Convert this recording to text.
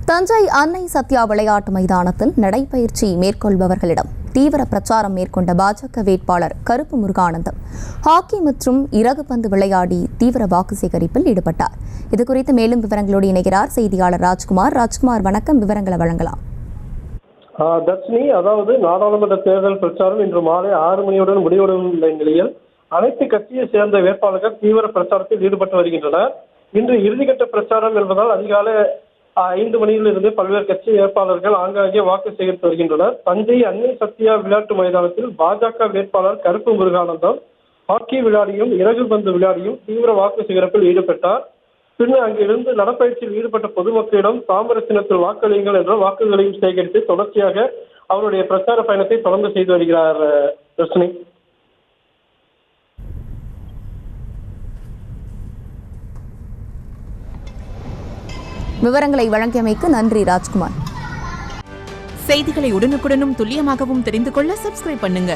தஞ்சை அன்னை சத்யா விளையாட்டு மைதானத்தில் நடைபயிற்சி மேற்கொள்பவர்களிடம் தீவிர பிரச்சாரம் மேற்கொண்ட பாஜக வேட்பாளர் கருப்பு முருகானந்தம் ஹாக்கி மற்றும் இறகுப்பந்து விளையாடி தீவிர வாக்கு சேகரிப்பில் ஈடுபட்டார். இதுகுறித்து மேலும் விவரங்களோடு இணைகிறார் செய்தியாளர் ராஜ்குமார். வணக்கம், விவரங்களை வழங்கலாம். தர்ஷினி, அதாவது நாடாளுமன்ற தேர்தல் பிரச்சாரம் இன்று மாலை 6 மணியுடன் முடிவடைந்த நிலையில் அனைத்து கட்சியை சேர்ந்த வேட்பாளர்கள் தீவிர பிரச்சாரத்தில் ஈடுபட்டு வருகின்றனர். இன்று இறுதிக்கட்ட பிரச்சாரம் என்பதால் அதிகாலை 5 மணியிலிருந்து பல்வேறு கட்சி வேட்பாளர்கள் ஆங்காங்கே வாக்கு சேகரித்து வருகின்றனர். தஞ்சை அன்னை சத்யா விளையாட்டு மைதானத்தில் பாஜக வேட்பாளர் கருப்பு முருகானந்தம் ஹாக்கி விளையாடியும் இறகுபந்து விளையாடியும் தீவிர வாக்கு சேகரிப்பில் ஈடுபட்டார். பின்னர் அங்கிருந்து நடப்பயிற்சியில் ஈடுபட்ட பொதுமக்களிடம் தாமர சின்னத்தில் வாக்களியுங்கள் என்ற வாக்குகளையும் சேகரித்து தொடர்ச்சியாக அவருடைய பிரச்சார பயணத்தை தொடர்ந்து செய்து வருகிறார். தர்ஷினி, விவரங்களை வழங்கியமைக்கு நன்றி ராஜ்குமார். செய்திகளை உடனுக்குடனும் துல்லியமாகவும் தெரிந்து கொள்ள சப்ஸ்கிரைப் பண்ணுங்க.